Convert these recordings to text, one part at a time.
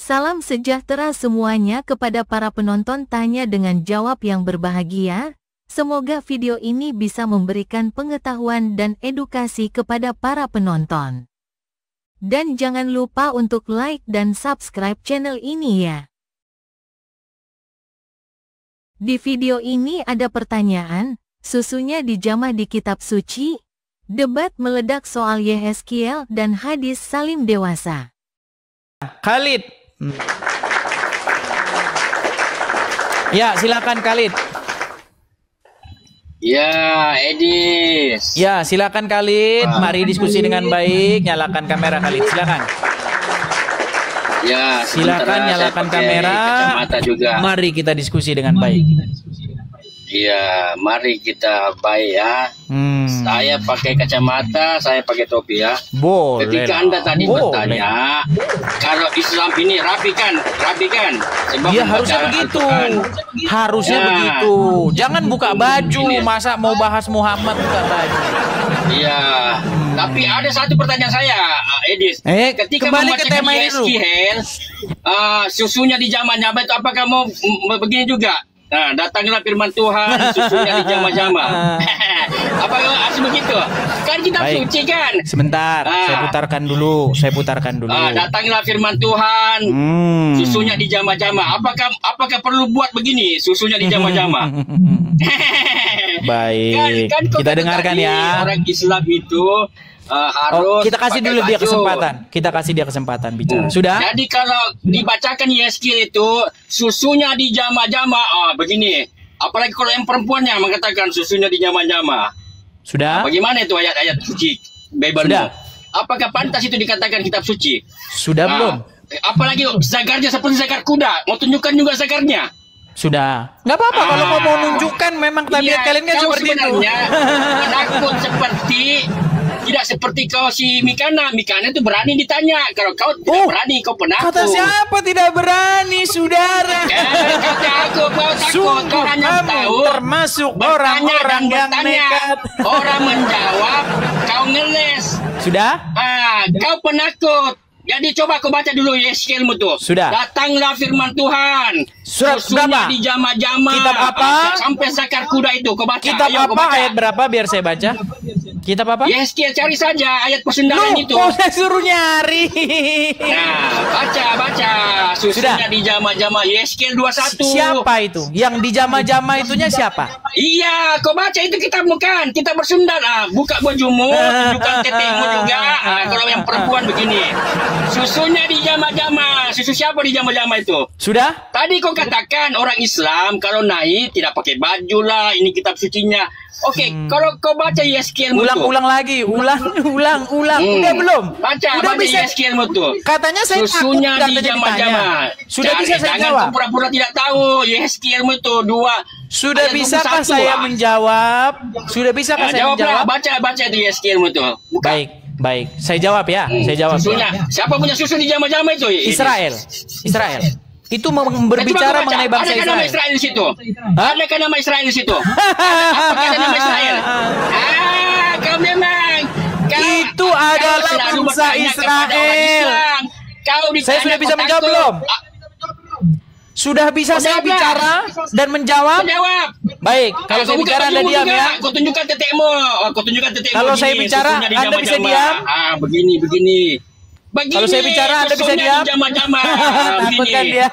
Salam sejahtera semuanya kepada para penonton tanya dengan jawab yang berbahagia. Semoga video ini bisa memberikan pengetahuan dan edukasi kepada para penonton. Dan jangan lupa untuk like dan subscribe channel ini ya. Di video ini ada pertanyaan, susunya dijamah di kitab suci? Debat meledak soal Yehezkiel dan hadis Salim dewasa. Khalid. Ya, silakan Khalid. Ya, Edis. Ya, silakan Khalid. Mari diskusi dengan baik. Nyalakan kamera Khalid, silakan. Ya, silakan nyalakan kamera. Kacamata juga. Mari kita diskusi dengan baik. Iya, mari kita baik ya. Saya pakai kacamata, saya pakai topi ya. Boleh. Ketika Anda tadi bertanya, kalau Islam ini rapi kan? Sebab ya harusnya begitu. Harusnya begitu. Jangan buka baju, masa mau bahas Muhammad buka baju. Iya. Tapi ada satu pertanyaan saya, Edis. Ketika kembali ke tema ini dulu. Susunya di zaman-zaman itu apakah mau begini juga? Nah, datanglah firman Tuhan, susunya di jama-jama. Apa harus begitu? Kan kita suci kan? Sebentar, saya putarkan dulu. Datanglah firman Tuhan, susunya di jama-jama. Apakah perlu buat begini, susunya di jama-jama? Baik, kan kita dengarkan ya. Orang Islam itu harus kita kasih dulu dia kesempatan. Kita kasih dia kesempatan bicara. Sudah? Jadi kalau dibacakan Yehezkiel itu susunya di jama-jama, begini. Apalagi kalau yang perempuannya mengatakan susunya di jama-jama. Sudah? Bagaimana itu ayat-ayat suci Bible? Sudah. Apakah pantas itu dikatakan kitab suci? Sudah belum? Apalagi zagarnya seperti zagar kuda. Mau tunjukkan juga zagarnya. Sudah. Nggak apa-apa kalau mau nunjukkan memang tabiat kalian kan seperti itu. Penakut tidak seperti kau si Mikana. Mikana itu berani ditanya. Kalau kau tidak berani, kau penakut. Kata siapa tidak berani, saudara? Kau takut. Kau hanya tahu termasuk orang-orang yang nekat. Orang menjawab, kau ngeles. Sudah? Kau penakut. Jadi coba kau baca dulu Yehezkielmu tuh. Sudah. Datanglah firman Tuhan. Surat berapa? Di jama-jama. Kitab apa? Sampai zakar kuda itu kau baca. Kitab apa? Ayat berapa biar saya baca? Kitab apa? Yehezkiel, cari saja ayat persendaran itu. Kok saya suruh nyari? Nah, baca. Susunya di jama-jama Yehezkiel 21. Siapa itu? Yang di jama-jama itunya siapa? Iya, kau baca itu kitabmu kan. Kita bersundal. Buka bajumu, tunjukkan tetekmu juga. Kalau yang perempuan begini. Susunya di jama-jama. Susu siapa di jama-jama itu? Sudah? Tadi kau katakan orang Islam kalau naik tidak pakai baju lah. Ini kitab sucinya. Oke, kalau kau baca Yehezkiel ulang lagi, ulang. Udah belum? Baca Yehezkiel tuh. Katanya saya susunya di jama-jama. Sudah bisa saya jawab? Pura-pura tidak tahu Yehezkiel itu 2. Sudah bisakah saya menjawab? Sudah bisakah saya menjawab? Baca itu Yehezkiel tuh. Baik. Saya jawab ya. Saya jawab. Susunya. Siapa punya susu di jama-jama itu? Israel. Itu berbicara mengenai bangsa Israel. Adakah nama Israel di situ? Adakah nama Israel di situ? Apakah ada nama Israel? Kau memang. Itu adalah bangsa Israel. Saya sudah bisa menjawab belum? Sudah bisa saya bicara dan menjawab? Baik, kalau saya bicara Anda diam ya. Kau tunjukkan tetekmu. Kalau saya bicara Anda bisa diam? Begini. Kalau saya bicara Anda bisa diam? Takut kan dia?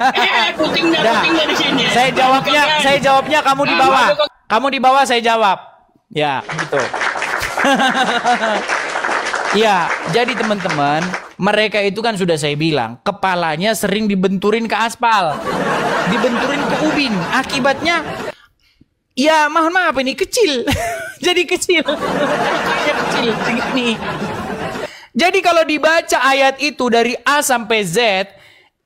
Putingnya di sini. Saya jawabnya kamu di bawah. Kamu di bawah saya jawab. Ya, gitu. Ya, jadi teman-teman, mereka itu kan sudah saya bilang, kepalanya sering dibenturin ke aspal. Dibenturin ke ubin. Akibatnya ya mohon maaf ini kecil. Jadi kecil. Kecil segini. Jadi kalau dibaca ayat itu dari A sampai Z,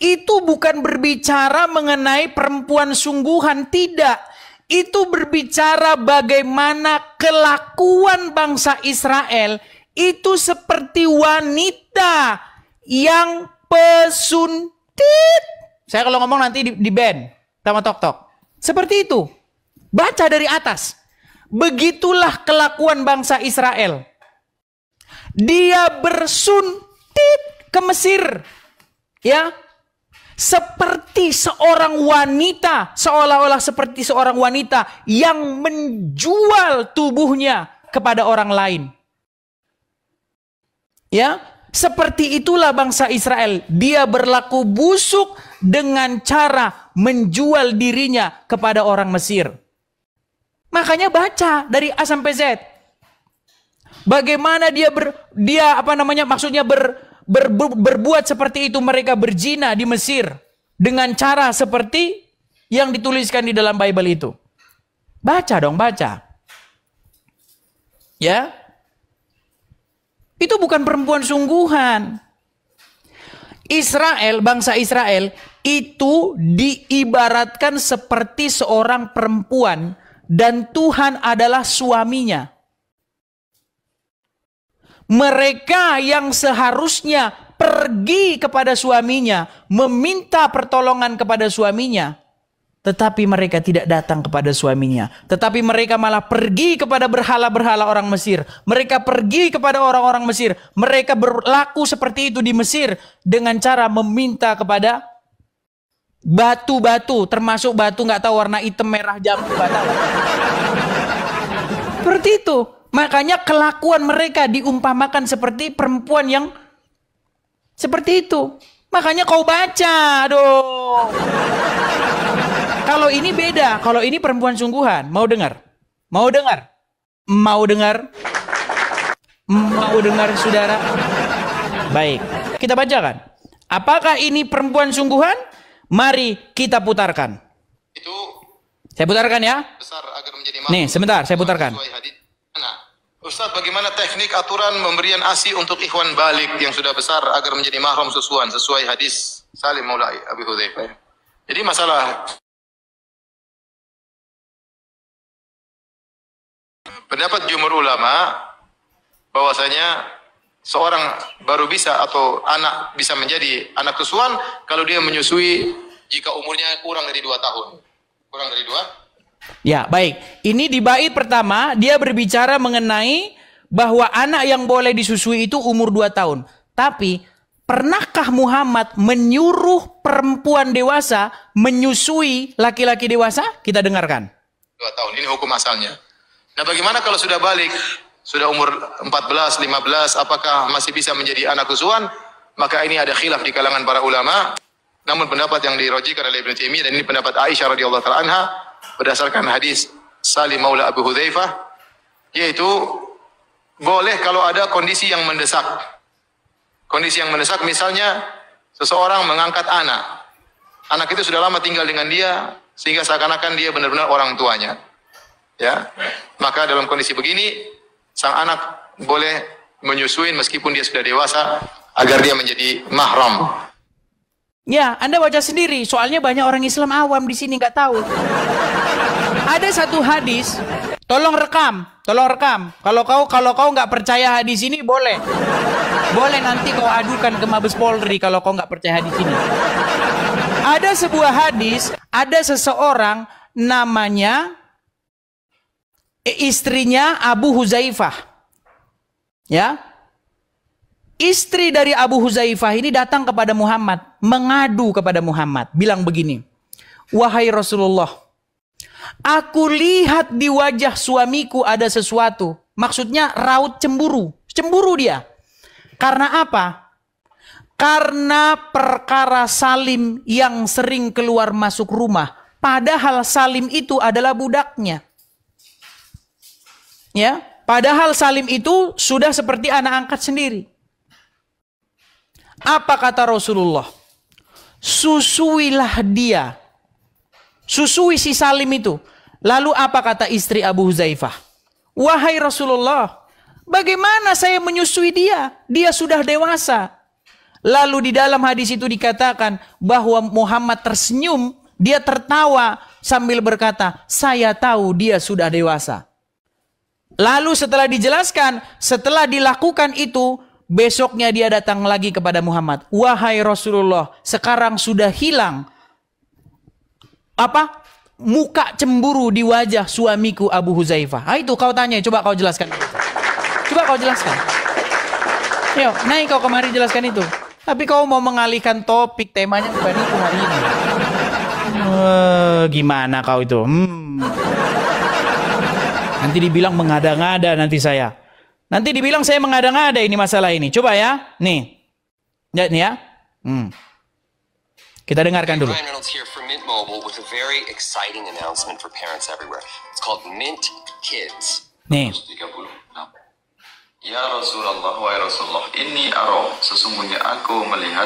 itu bukan berbicara mengenai perempuan sungguhan, tidak. Itu berbicara bagaimana kelakuan bangsa Israel itu seperti wanita yang pesuntit. Saya kalau ngomong nanti di band sama tok-tok. Seperti itu. Baca dari atas. Begitulah kelakuan bangsa Israel. Dia bersuntit ke Mesir. Ya. seperti seorang wanita, seolah-olah seperti seorang wanita yang menjual tubuhnya kepada orang lain. Ya, seperti itulah bangsa Israel. Dia berlaku busuk dengan cara menjual dirinya kepada orang Mesir. Makanya baca dari A sampai Z. Bagaimana berbuat seperti itu, mereka berzina di Mesir dengan cara seperti yang dituliskan di dalam Bible itu. Baca dong, baca. Ya. Itu bukan perempuan sungguhan. Israel, bangsa Israel itu diibaratkan seperti seorang perempuan dan Tuhan adalah suaminya. Mereka yang seharusnya pergi kepada suaminya, meminta pertolongan kepada suaminya, tetapi mereka tidak datang kepada suaminya. Tetapi mereka malah pergi kepada berhala-berhala orang Mesir. Mereka pergi kepada orang-orang Mesir. Mereka berlaku seperti itu di Mesir dengan cara meminta kepada batu-batu, termasuk batu nggak tahu warna hitam, merah, jambu, batu. Seperti itu. Makanya kelakuan mereka diumpamakan seperti perempuan yang seperti itu. Makanya kau baca dong. Kalau ini beda. Kalau ini perempuan sungguhan. Mau dengar? Mau dengar? Mau dengar? Mau dengar saudara? Baik. Kita bacakan. Apakah ini perempuan sungguhan? Mari kita putarkan. Itu saya putarkan ya. besar agar menjadi Nih, sebentar saya putarkan. Ustaz, bagaimana teknik aturan pemberian ASI untuk ikhwan balik yang sudah besar agar menjadi mahram susuan sesuai hadis Salim Maula Abi Hudzaifah? Jadi masalah pendapat jumhur ulama bahwasanya seorang baru bisa atau anak bisa menjadi anak susuan kalau dia menyusui jika umurnya kurang dari 2 tahun. Kurang dari 2? Ya, baik. Ini di bait pertama dia berbicara mengenai bahwa anak yang boleh disusui itu umur 2 tahun. Tapi pernahkah Muhammad menyuruh perempuan dewasa menyusui laki-laki dewasa? Kita dengarkan. 2 tahun, ini hukum asalnya. Nah, bagaimana kalau sudah balik, sudah umur 14, 15, apakah masih bisa menjadi anak susuan? Maka ini ada khilaf di kalangan para ulama. Namun pendapat yang dirojikan oleh Ibnu Taimiyah, dan ini pendapat Aisyah radhiyallahu taala anha berdasarkan hadis Salim Maula Abu Hudzaifah, yaitu boleh kalau ada kondisi yang mendesak. Kondisi yang mendesak misalnya seseorang mengangkat anak. Anak itu sudah lama tinggal dengan dia sehingga seakan-akan dia benar-benar orang tuanya. Ya. Maka dalam kondisi begini sang anak boleh menyusui meskipun dia sudah dewasa agar dia menjadi mahram. Ya, Anda baca sendiri. Soalnya banyak orang Islam awam di sini nggak tahu. Ada satu hadis, tolong rekam. Kalau kau nggak percaya hadis ini boleh nanti kau adukan ke Mabes Polri kalau kau nggak percaya hadis ini. Ada sebuah hadis, ada seseorang namanya istrinya Abu Hudzaifah. Ya. Istri dari Abu Hudzaifah ini datang kepada Muhammad, mengadu kepada Muhammad, bilang begini, "Wahai Rasulullah, aku lihat di wajah suamiku ada sesuatu." Maksudnya raut cemburu. Cemburu dia. Karena apa? Karena perkara Salim yang sering keluar masuk rumah. Padahal Salim itu adalah budaknya. Ya, padahal Salim itu sudah seperti anak angkat sendiri. Apa kata Rasulullah? Susuilah dia. Susui si Salim itu. Lalu apa kata istri Abu Hudzaifah? Wahai Rasulullah, bagaimana saya menyusui dia? Dia sudah dewasa. Lalu di dalam hadis itu dikatakan bahwa Muhammad tersenyum. Dia tertawa sambil berkata, saya tahu dia sudah dewasa. Lalu setelah dijelaskan, setelah dilakukan itu, besoknya dia datang lagi kepada Muhammad. Wahai Rasulullah, sekarang sudah hilang muka cemburu di wajah suamiku Abu Hudzaifah. Itu kau tanya, coba kau jelaskan. Coba kau jelaskan. Yuk, naik kau kemari jelaskan itu. Tapi kau mau mengalihkan topik, temanya bukan itu hari ini. Gimana kau itu? Nanti dibilang mengada-ngada nanti saya. Nanti dibilang saya mengada-ngada ini masalah ini. Coba ya. Nih. Lihat nih ya. Kita dengarkan dulu. Ryan Reynolds here from Mint Mobile with a very exciting announcement for parents everywhere. It's called Mint Kids. Nih. Ya Rasulullah wa Rasulullah, inni ara, sesungguhnya aku melihat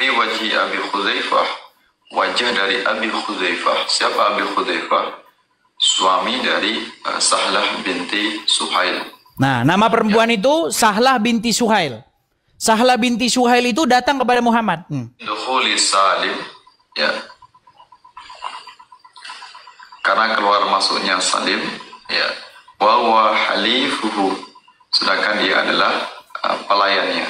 fi wajhi Abi Khuzaifah, wajah dari Abi Khuzaifah. Siapa Abi Khuzaifah? Suami dari Sahlah binti Suhail. Nah, nama perempuan itu Sahlah binti Suhail. Sahlah binti Suhail itu datang kepada Muhammad. Dukhuli Salim, ya. Karena keluar masuknya Salim, ya. Wa huwa halifuhu, sedangkan dia adalah pelayannya.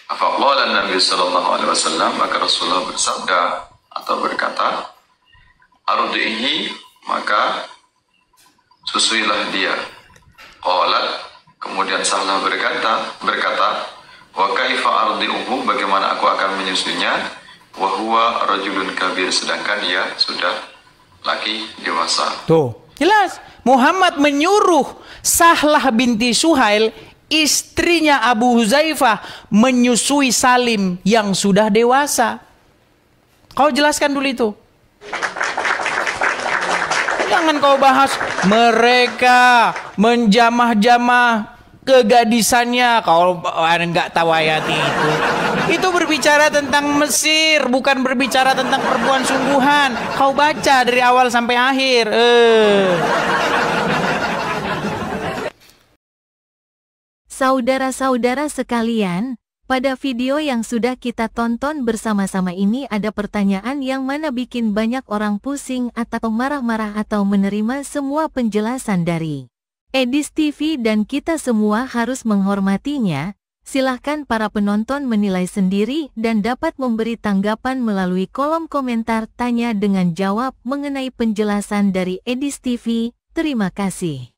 Faqala Nabi sallallahu alaihi wasallam, maka Rasulullah bersabda atau berkata, ardihi, maka susuilah dia. Qalat, kemudian Sahlah berkata, wa kaifa ardiuhu, bagaimana aku akan menyusuinya, wa huwa rajulun kabir, sedangkan dia sudah laki dewasa. Tuh, jelas. Muhammad menyuruh Sahlah binti Suhail, istrinya Abu Huzaifah, menyusui Salim yang sudah dewasa. Kau jelaskan dulu itu. Jangan kau bahas mereka menjamah-jamah kegadisannya. Kau nggak tahu ayat itu. Itu berbicara tentang Mesir, bukan berbicara tentang perempuan sungguhan. Kau baca dari awal sampai akhir. Saudara-saudara sekalian, pada video yang sudah kita tonton bersama-sama ini ada pertanyaan yang mana bikin banyak orang pusing atau marah-marah atau menerima semua penjelasan dari Edis TV dan kita semua harus menghormatinya. Silahkan para penonton menilai sendiri dan dapat memberi tanggapan melalui kolom komentar tanya dengan jawab mengenai penjelasan dari Edis TV. Terima kasih.